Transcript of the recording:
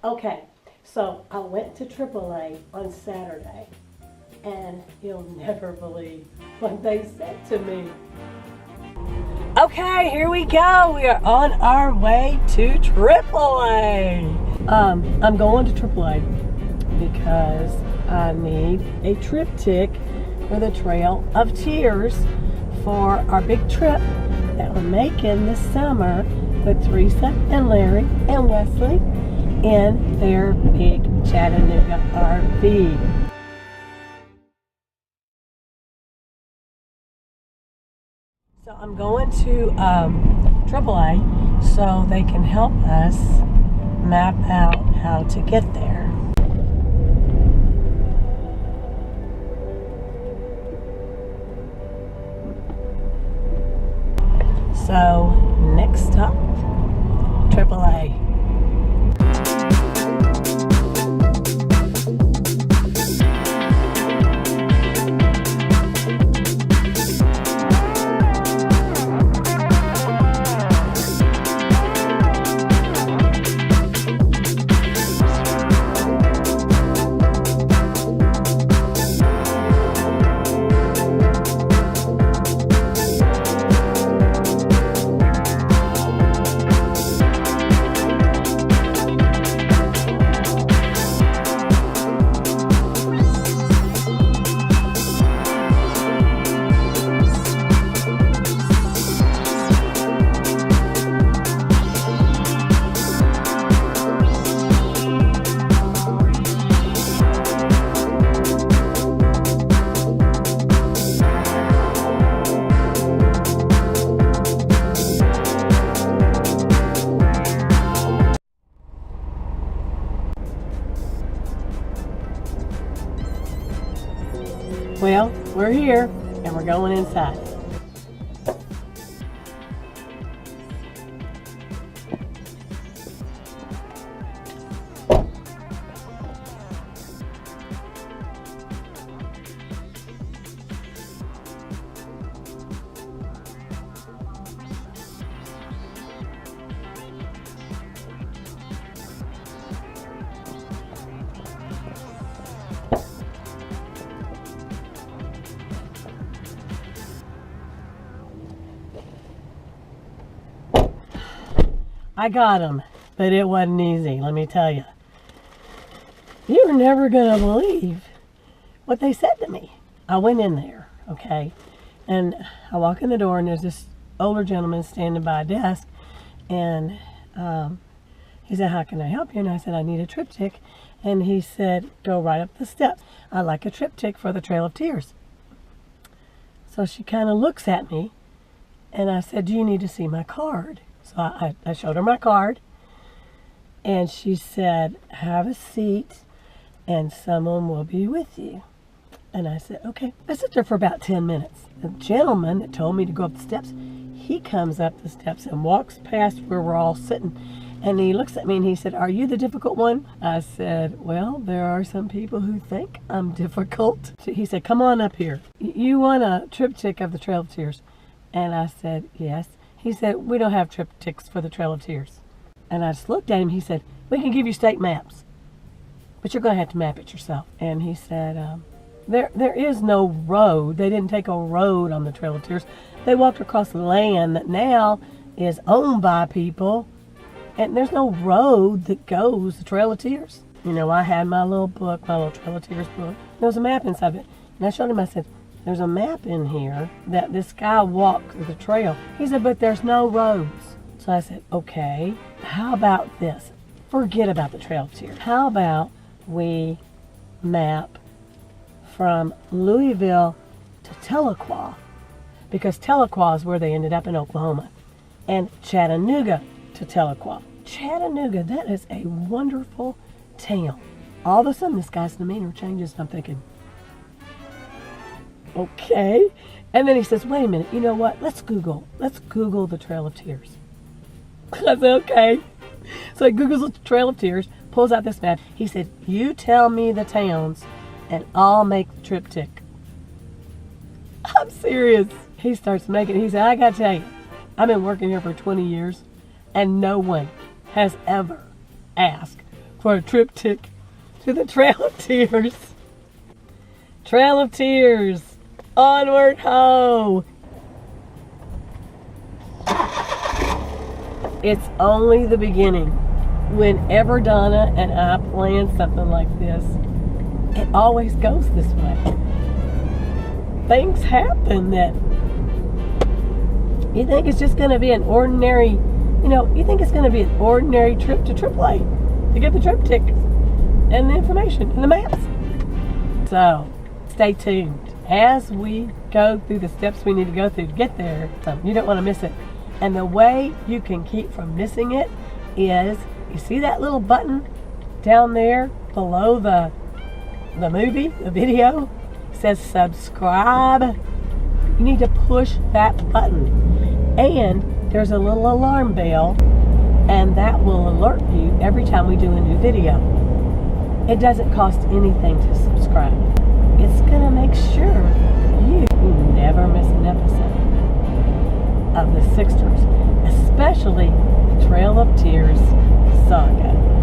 Okay, so I went to AAA on Saturday, and you'll never believe what they said to me. Okay, here we go. We are on our way to AAA. I'm going to AAA because I need a triptych for the Trail of Tears for our big trip that we're making this summer with Teresa and Larry and Wesley in their big Chattanooga RV. So I'm going to AAA so they can help us map out how to get there. So next stop, AAA. Well, we're here and we're going inside. I got them, but it wasn't easy, let me tell you. You're never going to believe what they said to me. I went in there, okay, and I walk in the door and there's this older gentleman standing by a desk, and he said, "How can I help you?" And I said, "I need a triptych." And he said, "Go right up the steps. I'd like a triptych for the Trail of Tears." So she kind of looks at me, and I said, "Do you need to see my card?" So I showed her my card, and she said, "Have a seat, and someone will be with you." And I said, "Okay." I sat there for about 10 minutes. The gentleman that told me to go up the steps, he comes up the steps and walks past where we're all sitting, and he looks at me and he said, "Are you the difficult one?" I said, "Well, there are some people who think I'm difficult." He said, "Come on up here. You want a triptych of the Trail of Tears?" And I said, "Yes." He said, "We don't have triptychs for the Trail of Tears." And I just looked at him. He said, "We can give you state maps, but you're going to have to map it yourself." And he said, there is no road. They didn't take a road on the Trail of Tears. They walked across land that now is owned by people, and there's no road that goes the Trail of Tears. You know, I had my little book, my little Trail of Tears book. There was a map inside of it. And I showed him, I said, "There's a map in here that this guy walked through the trail." He said, "But there's no roads." So I said, "Okay, how about this? Forget about the Trail of Tears. How about we map from Louisville to Tahlequah?" Because Tahlequah is where they ended up in Oklahoma. And Chattanooga to Tahlequah. Chattanooga, that is a wonderful town. All of a sudden, this guy's demeanor changes, and I'm thinking, okay. And then he says, "Wait a minute, you know what? Let's Google the Trail of Tears." I said, "Okay." So he Googles the Trail of Tears, pulls out this map. He said, "You tell me the towns and I'll make the triptych." I'm serious. He starts making it. He said, "I gotta tell you, I've been working here for 20 years and no one has ever asked for a triptych to the Trail of Tears. Trail of Tears. Onward ho! It's only the beginning. Whenever Donna and I plan something like this, it always goes this way. Things happen that you think it's just going to be an ordinary, you think it's going to be an ordinary trip to AAA to get the triptych and the information and the maps. So, stay tuned as we go through the steps we need to go through to get there. So you don't want to miss it. And the way you can keep from missing it is, you see that little button down there below the movie, the video? It says subscribe. You need to push that button. And there's a little alarm bell, and that will alert you every time we do a new video. It doesn't cost anything to subscribe. It's going to make sure you never miss an episode of the Sixters, especially the Trail of Tears saga.